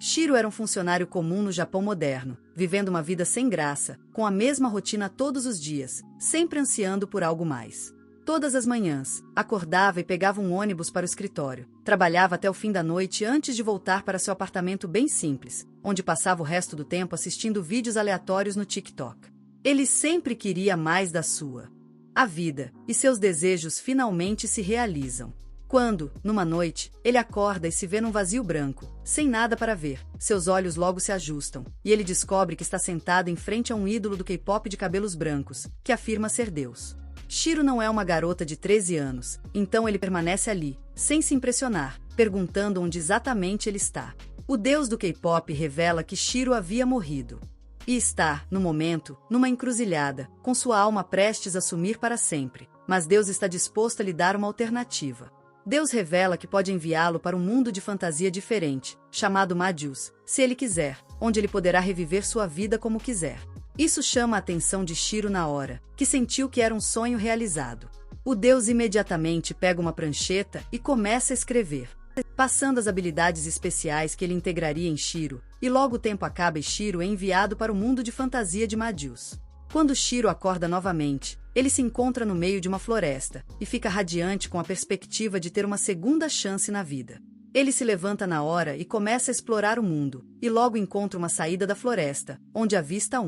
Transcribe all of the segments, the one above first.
Shiro era um funcionário comum no Japão moderno, vivendo uma vida sem graça, com a mesma rotina todos os dias, sempre ansiando por algo mais. Todas as manhãs, acordava e pegava um ônibus para o escritório. Trabalhava até o fim da noite antes de voltar para seu apartamento bem simples, onde passava o resto do tempo assistindo vídeos aleatórios no TikTok. Ele sempre queria mais da sua. A vida, e seus desejos finalmente se realizam. Quando, numa noite, ele acorda e se vê num vazio branco, sem nada para ver, seus olhos logo se ajustam, e ele descobre que está sentado em frente a um ídolo do K-pop de cabelos brancos, que afirma ser Deus. Shiro não é uma garota de 13 anos, então ele permanece ali, sem se impressionar, perguntando onde exatamente ele está. O deus do K-pop revela que Shiro havia morrido. E está, no momento, numa encruzilhada, com sua alma prestes a sumir para sempre, mas Deus está disposto a lhe dar uma alternativa. Deus revela que pode enviá-lo para um mundo de fantasia diferente, chamado Madius, se ele quiser, onde ele poderá reviver sua vida como quiser. Isso chama a atenção de Shiro na hora, que sentiu que era um sonho realizado. O deus imediatamente pega uma prancheta e começa a escrever, passando as habilidades especiais que ele integraria em Shiro, e logo o tempo acaba e Shiro é enviado para o mundo de fantasia de Madius. Quando Shiro acorda novamente, ele se encontra no meio de uma floresta, e fica radiante com a perspectiva de ter uma segunda chance na vida. Ele se levanta na hora e começa a explorar o mundo, e logo encontra uma saída da floresta, onde avista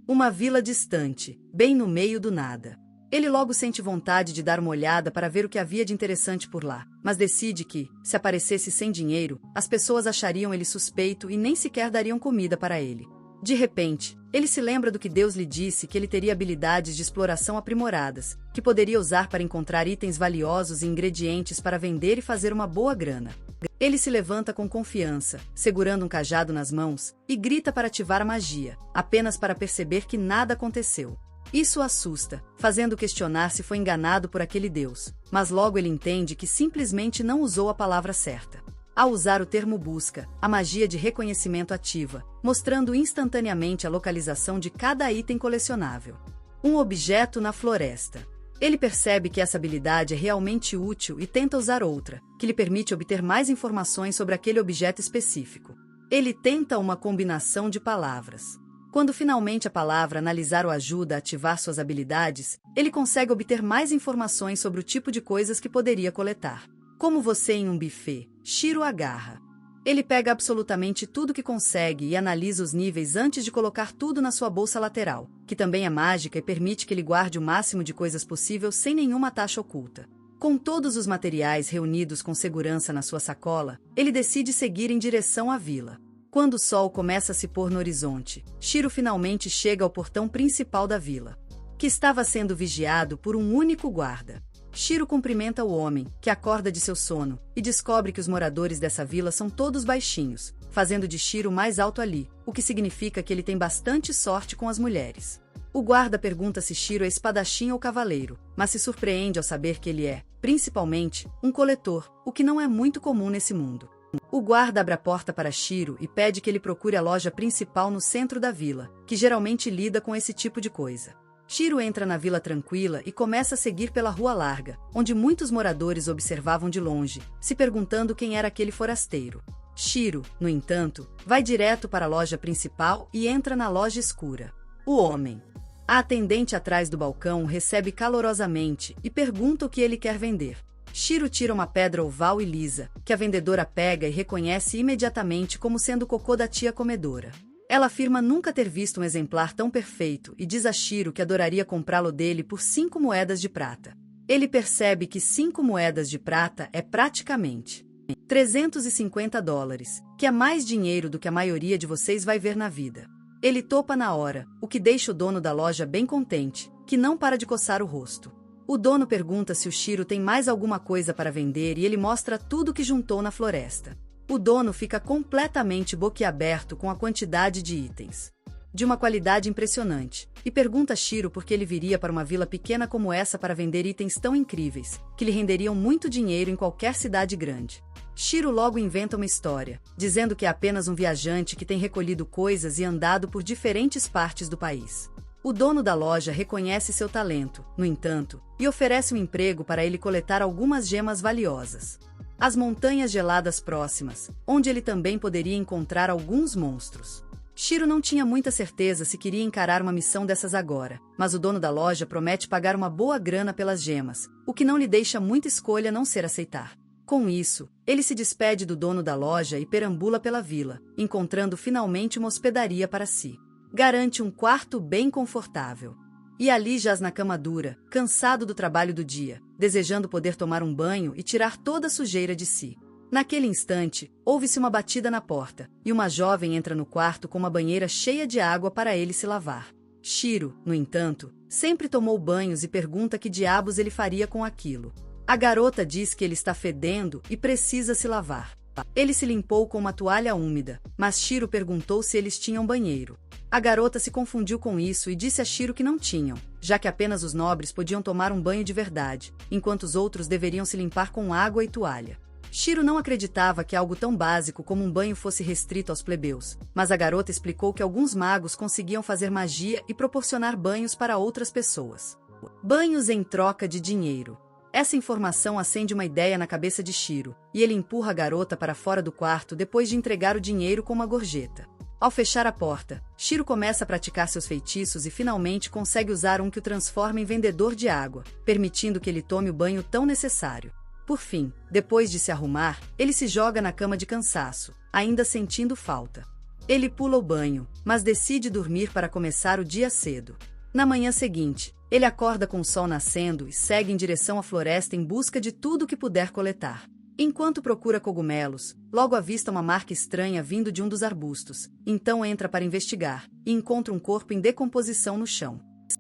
uma vila distante, bem no meio do nada. Ele logo sente vontade de dar uma olhada para ver o que havia de interessante por lá, mas decide que, se aparecesse sem dinheiro, as pessoas achariam ele suspeito e nem sequer dariam comida para ele. De repente, ele se lembra do que Deus lhe disse que ele teria habilidades de exploração aprimoradas, que poderia usar para encontrar itens valiosos e ingredientes para vender e fazer uma boa grana. Ele se levanta com confiança, segurando um cajado nas mãos, e grita para ativar a magia, apenas para perceber que nada aconteceu. Isso o assusta, fazendo questionar se foi enganado por aquele Deus, mas logo ele entende que simplesmente não usou a palavra certa. Ao usar o termo busca, a magia de reconhecimento ativa, mostrando instantaneamente a localização de cada item colecionável. Um objeto na floresta. Ele percebe que essa habilidade é realmente útil e tenta usar outra, que lhe permite obter mais informações sobre aquele objeto específico. Ele tenta uma combinação de palavras. Quando finalmente a palavra analisar o ajuda a ativar suas habilidades, ele consegue obter mais informações sobre o tipo de coisas que poderia coletar. Como você em um buffet, Shiro agarra. Ele pega absolutamente tudo que consegue e analisa os níveis antes de colocar tudo na sua bolsa lateral, que também é mágica e permite que ele guarde o máximo de coisas possível sem nenhuma taxa oculta. Com todos os materiais reunidos com segurança na sua sacola, ele decide seguir em direção à vila. Quando o sol começa a se pôr no horizonte, Shiro finalmente chega ao portão principal da vila, que estava sendo vigiado por um único guarda. Shiro cumprimenta o homem, que acorda de seu sono, e descobre que os moradores dessa vila são todos baixinhos, fazendo de Shiro mais alto ali, o que significa que ele tem bastante sorte com as mulheres. O guarda pergunta se Shiro é espadachim ou cavaleiro, mas se surpreende ao saber que ele é, principalmente, um coletor, o que não é muito comum nesse mundo. O guarda abre a porta para Shiro e pede que ele procure a loja principal no centro da vila, que geralmente lida com esse tipo de coisa. Shiro entra na vila tranquila e começa a seguir pela rua larga, onde muitos moradores observavam de longe, se perguntando quem era aquele forasteiro. Shiro, no entanto, vai direto para a loja principal e entra na loja escura. O homem. A atendente atrás do balcão o recebe calorosamente e pergunta o que ele quer vender. Shiro tira uma pedra oval e lisa, que a vendedora pega e reconhece imediatamente como sendo o cocô da tia comedora. Ela afirma nunca ter visto um exemplar tão perfeito e diz a Shiro que adoraria comprá-lo dele por 5 moedas de prata. Ele percebe que 5 moedas de prata é praticamente $350, que é mais dinheiro do que a maioria de vocês vai ver na vida. Ele topa na hora, o que deixa o dono da loja bem contente, que não para de coçar o rosto. O dono pergunta se o Shiro tem mais alguma coisa para vender e ele mostra tudo que juntou na floresta. O dono fica completamente boquiaberto com a quantidade de itens, de uma qualidade impressionante, e pergunta a Shiro por que ele viria para uma vila pequena como essa para vender itens tão incríveis, que lhe renderiam muito dinheiro em qualquer cidade grande. Shiro logo inventa uma história, dizendo que é apenas um viajante que tem recolhido coisas e andado por diferentes partes do país. O dono da loja reconhece seu talento, no entanto, e oferece um emprego para ele coletar algumas gemas valiosas. as montanhas geladas próximas, onde ele também poderia encontrar alguns monstros. Shiro não tinha muita certeza se queria encarar uma missão dessas agora, mas o dono da loja promete pagar uma boa grana pelas gemas, o que não lhe deixa muita escolha a não ser aceitar. Com isso, ele se despede do dono da loja e perambula pela vila, encontrando finalmente uma hospedaria para si. Garante um quarto bem confortável. E ali jaz na cama dura, cansado do trabalho do dia, desejando poder tomar um banho e tirar toda a sujeira de si. Naquele instante, ouve-se uma batida na porta, e uma jovem entra no quarto com uma banheira cheia de água para ele se lavar. Shiro, no entanto, sempre tomou banhos e pergunta que diabos ele faria com aquilo. A garota diz que ele está fedendo e precisa se lavar. Ele se limpou com uma toalha úmida, mas Shiro perguntou se eles tinham banheiro. A garota se confundiu com isso e disse a Shiro que não tinham, já que apenas os nobres podiam tomar um banho de verdade, enquanto os outros deveriam se limpar com água e toalha. Shiro não acreditava que algo tão básico como um banho fosse restrito aos plebeus, mas a garota explicou que alguns magos conseguiam fazer magia e proporcionar banhos para outras pessoas. Banhos em troca de dinheiro. Essa informação acende uma ideia na cabeça de Shiro, e ele empurra a garota para fora do quarto depois de entregar o dinheiro com uma gorjeta. Ao fechar a porta, Shiro começa a praticar seus feitiços e finalmente consegue usar um que o transforma em vendedor de água, permitindo que ele tome o banho tão necessário. Por fim, depois de se arrumar, ele se joga na cama de cansaço, ainda sentindo falta. Ele pula o banho, mas decide dormir para começar o dia cedo. Na manhã seguinte, ele acorda com o sol nascendo e segue em direção à floresta em busca de tudo que puder coletar. Enquanto procura cogumelos, logo avista uma marca estranha vindo de um dos arbustos, então entra para investigar, e encontra um corpo em decomposição no chão.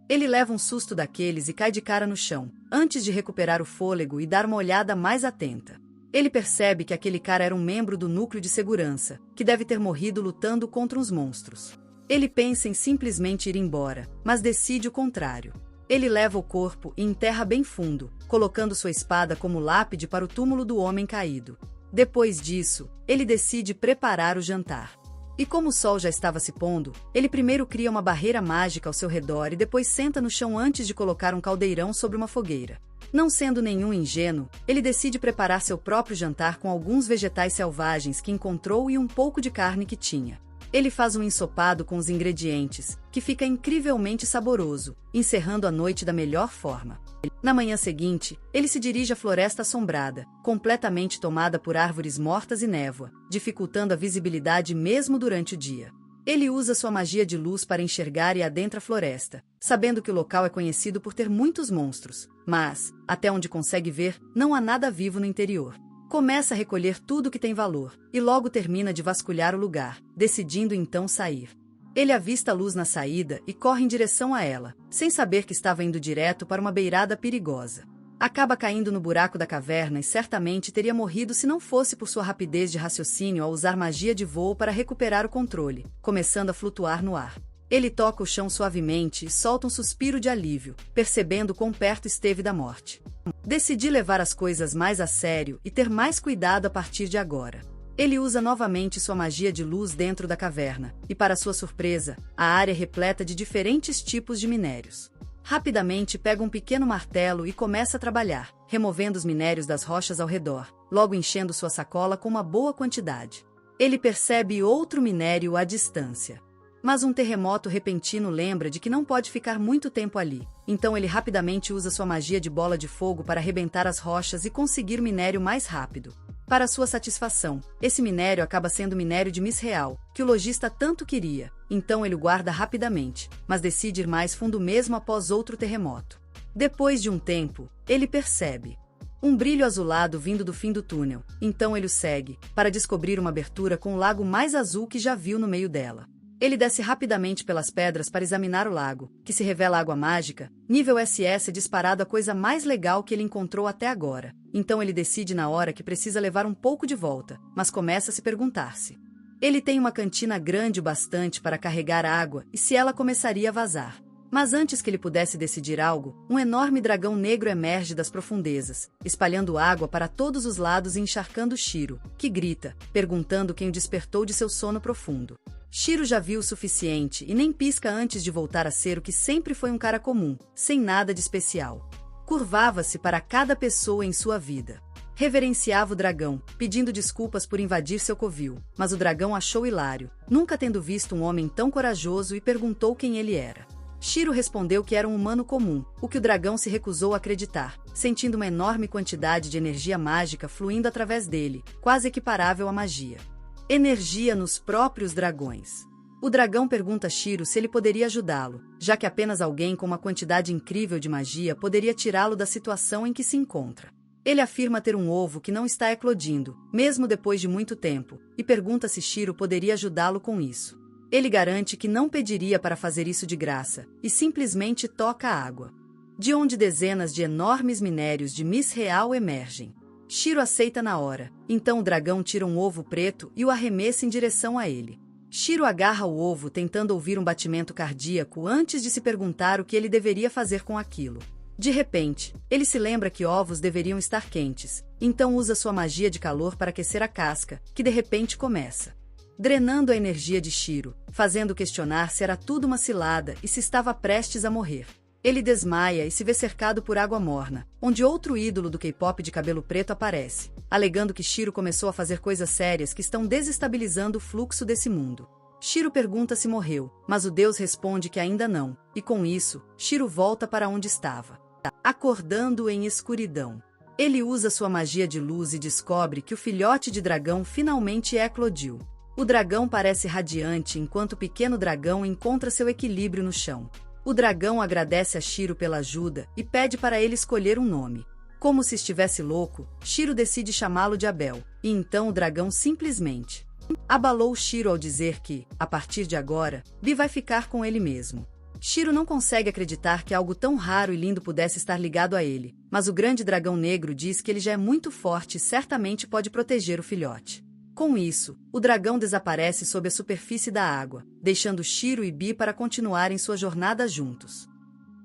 Ele leva um susto daqueles e cai de cara no chão, antes de recuperar o fôlego e dar uma olhada mais atenta. Ele percebe que aquele cara era um membro do núcleo de segurança, que deve ter morrido lutando contra uns monstros. Ele pensa em simplesmente ir embora, mas decide o contrário. Ele leva o corpo e enterra bem fundo, colocando sua espada como lápide para o túmulo do homem caído. Depois disso, ele decide preparar o jantar. E como o sol já estava se pondo, ele primeiro cria uma barreira mágica ao seu redor e depois senta no chão antes de colocar um caldeirão sobre uma fogueira. Não sendo nenhum ingênuo, ele decide preparar seu próprio jantar com alguns vegetais selvagens que encontrou e um pouco de carne que tinha. Ele faz um ensopado com os ingredientes, que fica incrivelmente saboroso, encerrando a noite da melhor forma. Na manhã seguinte, ele se dirige à floresta assombrada, completamente tomada por árvores mortas e névoa, dificultando a visibilidade mesmo durante o dia. Ele usa sua magia de luz para enxergar e adentra a floresta, sabendo que o local é conhecido por ter muitos monstros, mas, até onde consegue ver, não há nada vivo no interior. Começa a recolher tudo que tem valor, e logo termina de vasculhar o lugar, decidindo então sair. Ele avista a luz na saída e corre em direção a ela, sem saber que estava indo direto para uma beirada perigosa. Acaba caindo no buraco da caverna e certamente teria morrido se não fosse por sua rapidez de raciocínio ao usar magia de voo para recuperar o controle, começando a flutuar no ar. Ele toca o chão suavemente e solta um suspiro de alívio, percebendo quão perto esteve da morte. Decidi levar as coisas mais a sério e ter mais cuidado a partir de agora. Ele usa novamente sua magia de luz dentro da caverna, e para sua surpresa, a área é repleta de diferentes tipos de minérios. Rapidamente pega um pequeno martelo e começa a trabalhar, removendo os minérios das rochas ao redor, logo enchendo sua sacola com uma boa quantidade. Ele percebe outro minério à distância. Mas um terremoto repentino lembra de que não pode ficar muito tempo ali, então ele rapidamente usa sua magia de bola de fogo para arrebentar as rochas e conseguir o minério mais rápido. Para sua satisfação, esse minério acaba sendo minério de Misreal, que o lojista tanto queria, então ele o guarda rapidamente, mas decide ir mais fundo mesmo após outro terremoto. Depois de um tempo, ele percebe um brilho azulado vindo do fim do túnel, então ele o segue, para descobrir uma abertura com o lago mais azul que já viu no meio dela. Ele desce rapidamente pelas pedras para examinar o lago, que se revela água mágica, nível SS disparado a coisa mais legal que ele encontrou até agora. Então ele decide na hora que precisa levar um pouco de volta, mas começa a se perguntar-se. Ele tem uma cantina grande o bastante para carregar água e se ela começaria a vazar. Mas antes que ele pudesse decidir algo, um enorme dragão negro emerge das profundezas, espalhando água para todos os lados e encharcando Shiro, que grita, perguntando quem o despertou de seu sono profundo. Shiro já viu o suficiente e nem pisca antes de voltar a ser o que sempre foi um cara comum, sem nada de especial. Curvava-se para cada pessoa em sua vida. Reverenciava o dragão, pedindo desculpas por invadir seu covil, mas o dragão achou hilário, nunca tendo visto um homem tão corajoso, e perguntou quem ele era. Shiro respondeu que era um humano comum, o que o dragão se recusou a acreditar, sentindo uma enorme quantidade de energia mágica fluindo através dele, quase equiparável à magia. Energia nos próprios dragões. O dragão pergunta a Shiro se ele poderia ajudá-lo, já que apenas alguém com uma quantidade incrível de magia poderia tirá-lo da situação em que se encontra. Ele afirma ter um ovo que não está eclodindo, mesmo depois de muito tempo, e pergunta se Shiro poderia ajudá-lo com isso. Ele garante que não pediria para fazer isso de graça, e simplesmente toca a água, de onde dezenas de enormes minérios de Miss Real emergem. Shiro aceita na hora, então o dragão tira um ovo preto e o arremessa em direção a ele. Shiro agarra o ovo tentando ouvir um batimento cardíaco antes de se perguntar o que ele deveria fazer com aquilo. De repente, ele se lembra que ovos deveriam estar quentes, então usa sua magia de calor para aquecer a casca, que de repente começa, drenando a energia de Shiro, fazendo questionar se era tudo uma cilada e se estava prestes a morrer. Ele desmaia e se vê cercado por água morna, onde outro ídolo do K-pop de cabelo preto aparece, alegando que Shiro começou a fazer coisas sérias que estão desestabilizando o fluxo desse mundo. Shiro pergunta se morreu, mas o deus responde que ainda não, e com isso, Shiro volta para onde estava, acordando em escuridão. Ele usa sua magia de luz e descobre que o filhote de dragão finalmente eclodiu. O dragão parece radiante enquanto o pequeno dragão encontra seu equilíbrio no chão. O dragão agradece a Shiro pela ajuda e pede para ele escolher um nome. Como se estivesse louco, Shiro decide chamá-lo de Abel, e então o dragão simplesmente abalou Shiro ao dizer que, a partir de agora, Bi vai ficar com ele mesmo. Shiro não consegue acreditar que algo tão raro e lindo pudesse estar ligado a ele, mas o grande dragão negro diz que ele já é muito forte e certamente pode proteger o filhote. Com isso, o dragão desaparece sob a superfície da água, deixando Shiro e Bi para continuarem sua jornada juntos.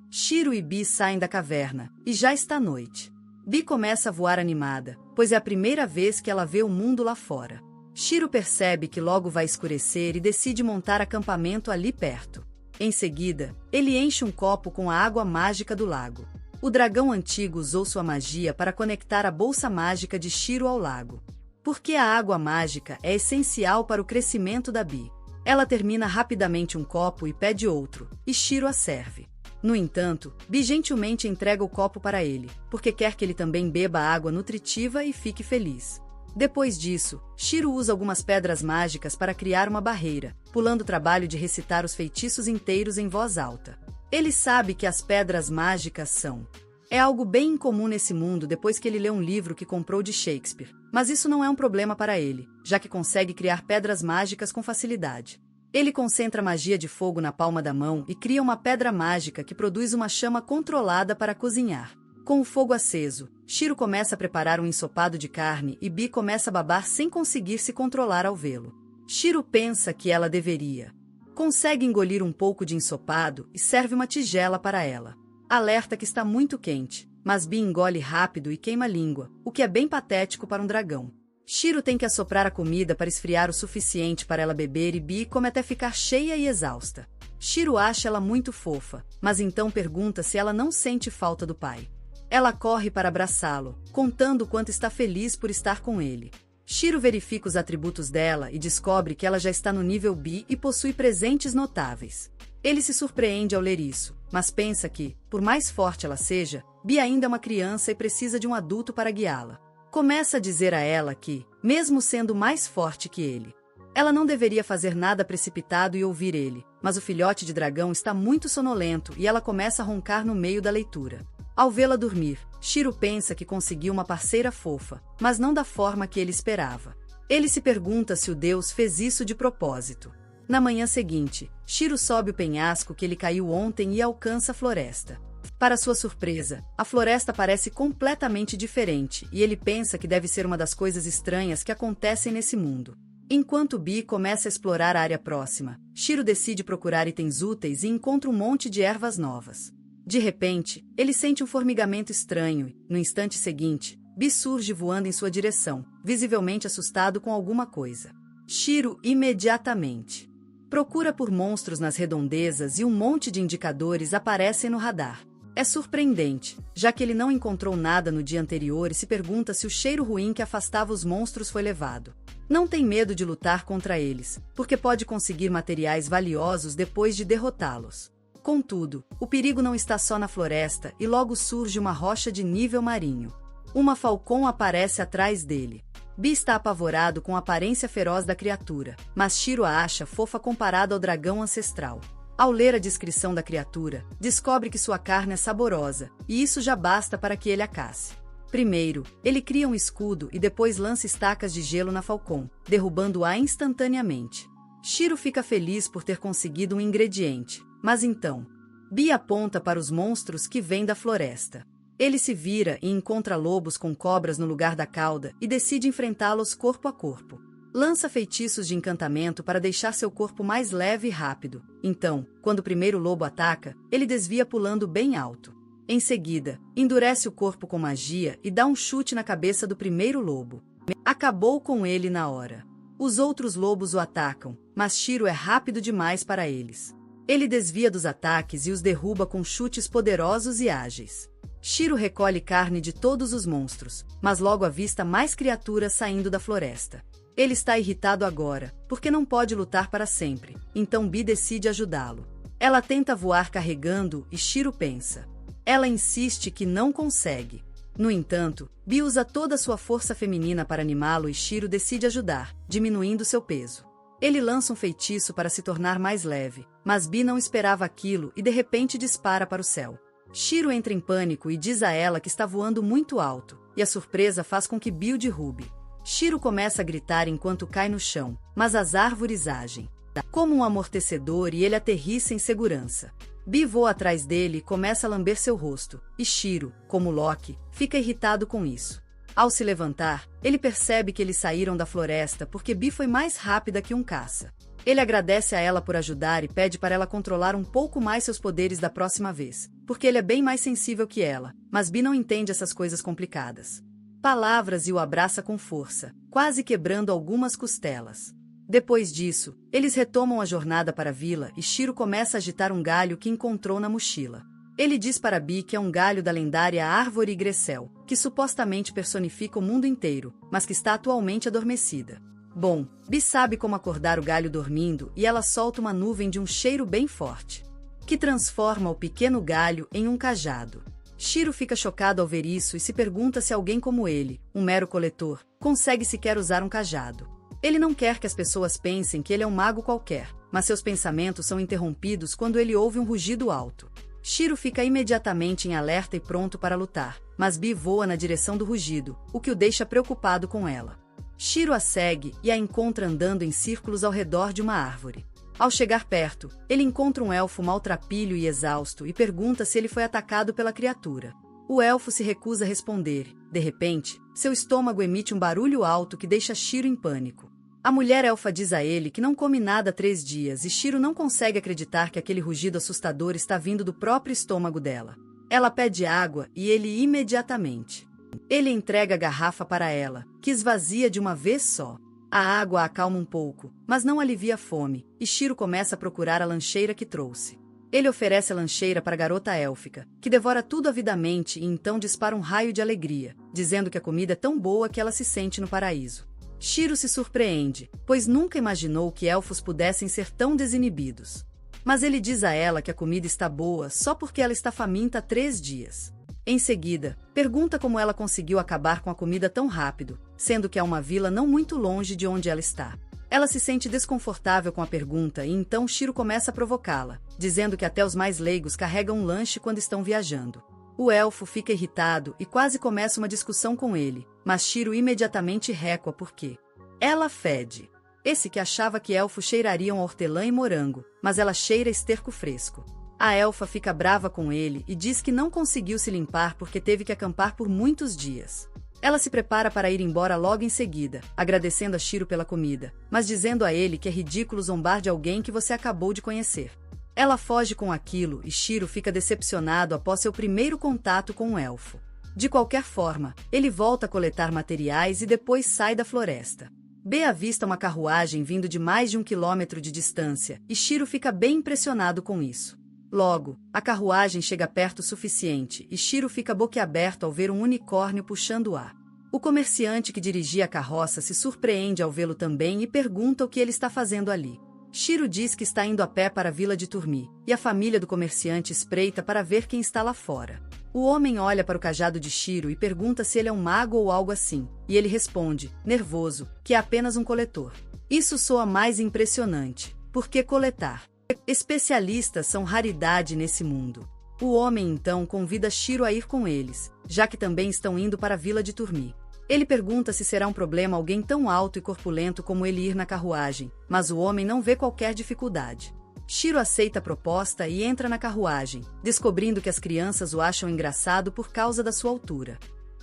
Shiro e Bi saem da caverna, e já está noite. Bi começa a voar animada, pois é a primeira vez que ela vê o mundo lá fora. Shiro percebe que logo vai escurecer e decide montar acampamento ali perto. Em seguida, ele enche um copo com a água mágica do lago. O dragão antigo usou sua magia para conectar a bolsa mágica de Shiro ao lago. Porque a água mágica é essencial para o crescimento da Bi. Ela termina rapidamente um copo e pede outro, e Shiro a serve. No entanto, Bi gentilmente entrega o copo para ele, porque quer que ele também beba água nutritiva e fique feliz. Depois disso, Shiro usa algumas pedras mágicas para criar uma barreira, pulando o trabalho de recitar os feitiços inteiros em voz alta. Ele sabe que as pedras mágicas são algo bem incomum nesse mundo depois que ele lê um livro que comprou de Shakespeare, mas isso não é um problema para ele, já que consegue criar pedras mágicas com facilidade. Ele concentra magia de fogo na palma da mão e cria uma pedra mágica que produz uma chama controlada para cozinhar. Com o fogo aceso, Shiro começa a preparar um ensopado de carne e Bi começa a babar sem conseguir se controlar ao vê-lo. Shiro pensa que ela deveria. Consegue engolir um pouco de ensopado e serve uma tigela para ela. Alerta que está muito quente, mas Bi engole rápido e queima a língua, o que é bem patético para um dragão. Shiro tem que assoprar a comida para esfriar o suficiente para ela beber e Bi come até ficar cheia e exausta. Shiro acha ela muito fofa, mas então pergunta se ela não sente falta do pai. Ela corre para abraçá-lo, contando o quanto está feliz por estar com ele. Shiro verifica os atributos dela e descobre que ela já está no nível Bi e possui presentes notáveis. Ele se surpreende ao ler isso, mas pensa que, por mais forte ela seja, Bi ainda é uma criança e precisa de um adulto para guiá-la. Começa a dizer a ela que, mesmo sendo mais forte que ele, ela não deveria fazer nada precipitado e ouvir ele, mas o filhote de dragão está muito sonolento e ela começa a roncar no meio da leitura. Ao vê-la dormir, Shiro pensa que conseguiu uma parceira fofa, mas não da forma que ele esperava. Ele se pergunta se o deus fez isso de propósito. Na manhã seguinte, Shiro sobe o penhasco que ele caiu ontem e alcança a floresta. Para sua surpresa, a floresta parece completamente diferente e ele pensa que deve ser uma das coisas estranhas que acontecem nesse mundo. Enquanto Bi começa a explorar a área próxima, Shiro decide procurar itens úteis e encontra um monte de ervas novas. De repente, ele sente um formigamento estranho e, no instante seguinte, Bi surge voando em sua direção, visivelmente assustado com alguma coisa. Shiro imediatamente procura por monstros nas redondezas e um monte de indicadores aparecem no radar. É surpreendente, já que ele não encontrou nada no dia anterior e se pergunta se o cheiro ruim que afastava os monstros foi levado. Não tem medo de lutar contra eles, porque pode conseguir materiais valiosos depois de derrotá-los. Contudo, o perigo não está só na floresta e logo surge uma rocha de nível marinho. Uma falcão aparece atrás dele. Bi está apavorado com a aparência feroz da criatura, mas Shiro a acha fofa comparada ao dragão ancestral. Ao ler a descrição da criatura, descobre que sua carne é saborosa, e isso já basta para que ele a casse. Primeiro, ele cria um escudo e depois lança estacas de gelo na falcão, derrubando-a instantaneamente. Shiro fica feliz por ter conseguido um ingrediente, mas então, Bi aponta para os monstros que vêm da floresta. Ele se vira e encontra lobos com cobras no lugar da cauda e decide enfrentá-los corpo a corpo. Lança feitiços de encantamento para deixar seu corpo mais leve e rápido. Então, quando o primeiro lobo ataca, ele desvia pulando bem alto. Em seguida, endurece o corpo com magia e dá um chute na cabeça do primeiro lobo. Acabou com ele na hora. Os outros lobos o atacam, mas Shiro é rápido demais para eles. Ele desvia dos ataques e os derruba com chutes poderosos e ágeis. Shiro recolhe carne de todos os monstros, mas logo avista mais criaturas saindo da floresta. Ele está irritado agora, porque não pode lutar para sempre, então Bi decide ajudá-lo. Ela tenta voar carregando e Shiro pensa. Ela insiste que não consegue. No entanto, Bi usa toda a sua força feminina para animá-lo e Shiro decide ajudar, diminuindo seu peso. Ele lança um feitiço para se tornar mais leve, mas Bi não esperava aquilo e de repente dispara para o céu. Shiro entra em pânico e diz a ela que está voando muito alto, e a surpresa faz com que Bi o derrube. Shiro começa a gritar enquanto cai no chão, mas as árvores agem como um amortecedor e ele aterrissa em segurança. Bi voa atrás dele e começa a lamber seu rosto, e Shiro, como Loki, fica irritado com isso. Ao se levantar, ele percebe que eles saíram da floresta porque Bi foi mais rápida que um caça. Ele agradece a ela por ajudar e pede para ela controlar um pouco mais seus poderes da próxima vez, porque ele é bem mais sensível que ela, mas Bi não entende essas coisas complicadas. Palavras e o abraça com força, quase quebrando algumas costelas. Depois disso, eles retomam a jornada para a vila e Shiro começa a agitar um galho que encontrou na mochila. Ele diz para Bi que é um galho da lendária árvore Gressel, que supostamente personifica o mundo inteiro, mas que está atualmente adormecida. Bom, Bi sabe como acordar o galho dormindo e ela solta uma nuvem de um cheiro bem forte, que transforma o pequeno galho em um cajado. Shiro fica chocado ao ver isso e se pergunta se alguém como ele, um mero coletor, consegue sequer usar um cajado. Ele não quer que as pessoas pensem que ele é um mago qualquer, mas seus pensamentos são interrompidos quando ele ouve um rugido alto. Shiro fica imediatamente em alerta e pronto para lutar, mas Bi voa na direção do rugido, o que o deixa preocupado com ela. Shiro a segue e a encontra andando em círculos ao redor de uma árvore. Ao chegar perto, ele encontra um elfo maltrapilho e exausto e pergunta se ele foi atacado pela criatura. O elfo se recusa a responder. De repente, seu estômago emite um barulho alto que deixa Shiro em pânico. A mulher elfa diz a ele que não come nada há 3 dias e Shiro não consegue acreditar que aquele rugido assustador está vindo do próprio estômago dela. Ela pede água e ele imediatamente. Ele entrega a garrafa para ela, que esvazia de uma vez só. A água a acalma um pouco, mas não alivia a fome, e Shiro começa a procurar a lancheira que trouxe. Ele oferece a lancheira para a garota élfica, que devora tudo avidamente e então dispara um raio de alegria, dizendo que a comida é tão boa que ela se sente no paraíso. Shiro se surpreende, pois nunca imaginou que elfos pudessem ser tão desinibidos. Mas ele diz a ela que a comida está boa só porque ela está faminta há 3 dias. Em seguida, pergunta como ela conseguiu acabar com a comida tão rápido, sendo que há uma vila não muito longe de onde ela está. Ela se sente desconfortável com a pergunta e então Shiro começa a provocá-la, dizendo que até os mais leigos carregam um lanche quando estão viajando. O elfo fica irritado e quase começa uma discussão com ele, mas Shiro imediatamente recua porque ela fede. Esse que achava que elfos cheirariam a hortelã e morango, mas ela cheira esterco fresco. A elfa fica brava com ele e diz que não conseguiu se limpar porque teve que acampar por muitos dias. Ela se prepara para ir embora logo em seguida, agradecendo a Shiro pela comida, mas dizendo a ele que é ridículo zombar de alguém que você acabou de conhecer. Ela foge com aquilo e Shiro fica decepcionado após seu primeiro contato com o elfo. De qualquer forma, ele volta a coletar materiais e depois sai da floresta. B avista uma carruagem vindo de mais de 1 quilômetro de distância, e Shiro fica bem impressionado com isso. Logo, a carruagem chega perto o suficiente e Shiro fica boquiaberto ao ver um unicórnio puxando o ar. O comerciante que dirigia a carroça se surpreende ao vê-lo também e pergunta o que ele está fazendo ali. Shiro diz que está indo a pé para a vila de Turmi, e a família do comerciante espreita para ver quem está lá fora. O homem olha para o cajado de Shiro e pergunta se ele é um mago ou algo assim, e ele responde, nervoso, que é apenas um coletor. Isso soa mais impressionante. Por que coletar? Especialistas são raridade nesse mundo. O homem então convida Shiro a ir com eles, já que também estão indo para a vila de Turmi. Ele pergunta se será um problema alguém tão alto e corpulento como ele ir na carruagem, mas o homem não vê qualquer dificuldade. Shiro aceita a proposta e entra na carruagem, descobrindo que as crianças o acham engraçado por causa da sua altura.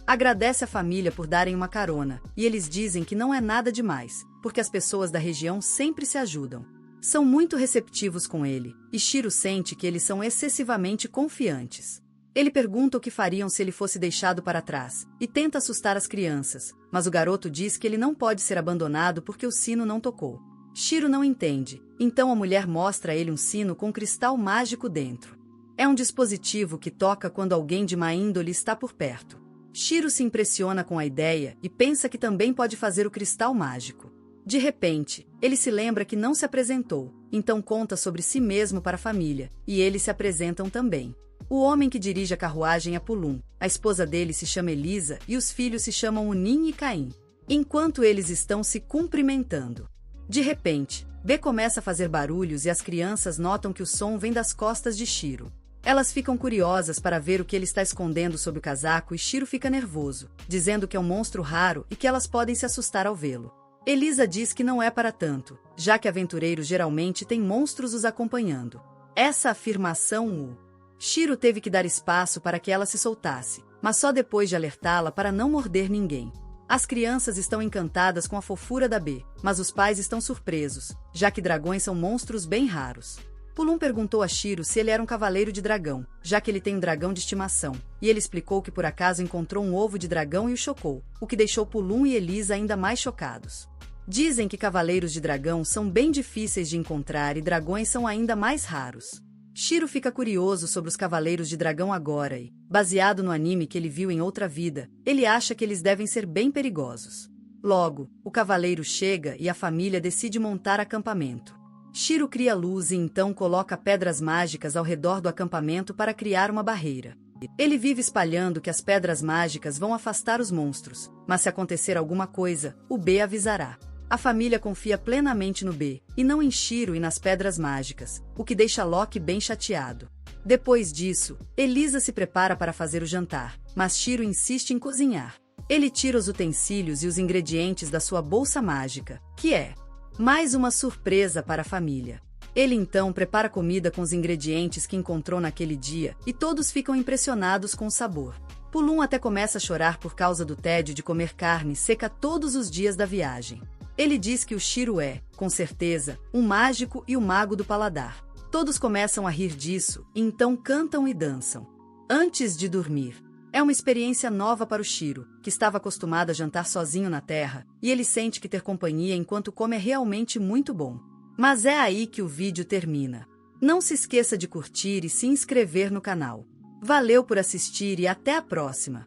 Agradece a família por darem uma carona, e eles dizem que não é nada demais, porque as pessoas da região sempre se ajudam. São muito receptivos com ele, e Shiro sente que eles são excessivamente confiantes. Ele pergunta o que fariam se ele fosse deixado para trás, e tenta assustar as crianças, mas o garoto diz que ele não pode ser abandonado porque o sino não tocou. Shiro não entende, então a mulher mostra a ele um sino com cristal mágico dentro. É um dispositivo que toca quando alguém de má índole está por perto. Shiro se impressiona com a ideia e pensa que também pode fazer o cristal mágico. De repente, ele se lembra que não se apresentou, então conta sobre si mesmo para a família, e eles se apresentam também. O homem que dirige a carruagem é Pulum, a esposa dele se chama Elisa e os filhos se chamam Unin e Caim. Enquanto eles estão se cumprimentando. De repente, B começa a fazer barulhos e as crianças notam que o som vem das costas de Shiro. Elas ficam curiosas para ver o que ele está escondendo sob o casaco e Shiro fica nervoso, dizendo que é um monstro raro e que elas podem se assustar ao vê-lo. Elisa diz que não é para tanto, já que aventureiros geralmente têm monstros os acompanhando. Essa afirmação Shiro teve que dar espaço para que ela se soltasse, mas só depois de alertá-la para não morder ninguém. As crianças estão encantadas com a fofura da B, mas os pais estão surpresos, já que dragões são monstros bem raros. Pulum perguntou a Shiro se ele era um cavaleiro de dragão, já que ele tem um dragão de estimação, e ele explicou que por acaso encontrou um ovo de dragão e o chocou, o que deixou Pulum e Elisa ainda mais chocados. Dizem que cavaleiros de dragão são bem difíceis de encontrar e dragões são ainda mais raros. Shiro fica curioso sobre os cavaleiros de dragão agora e, baseado no anime que ele viu em outra vida, ele acha que eles devem ser bem perigosos. Logo, o cavaleiro chega e a família decide montar acampamento. Shiro cria luz e então coloca pedras mágicas ao redor do acampamento para criar uma barreira. Ele vive espalhando que as pedras mágicas vão afastar os monstros, mas se acontecer alguma coisa, o B avisará. A família confia plenamente no B, e não em Shiro e nas pedras mágicas, o que deixa Loki bem chateado. Depois disso, Elisa se prepara para fazer o jantar, mas Shiro insiste em cozinhar. Ele tira os utensílios e os ingredientes da sua bolsa mágica, que é mais uma surpresa para a família. Ele então prepara comida com os ingredientes que encontrou naquele dia, e todos ficam impressionados com o sabor. Pulum até começa a chorar por causa do tédio de comer carne seca todos os dias da viagem. Ele diz que o Shiro é, com certeza, um mágico e o mago do paladar. Todos começam a rir disso, e então cantam e dançam. Antes de dormir. É uma experiência nova para o Shiro, que estava acostumado a jantar sozinho na Terra, e ele sente que ter companhia enquanto come é realmente muito bom. Mas é aí que o vídeo termina. Não se esqueça de curtir e se inscrever no canal. Valeu por assistir e até a próxima!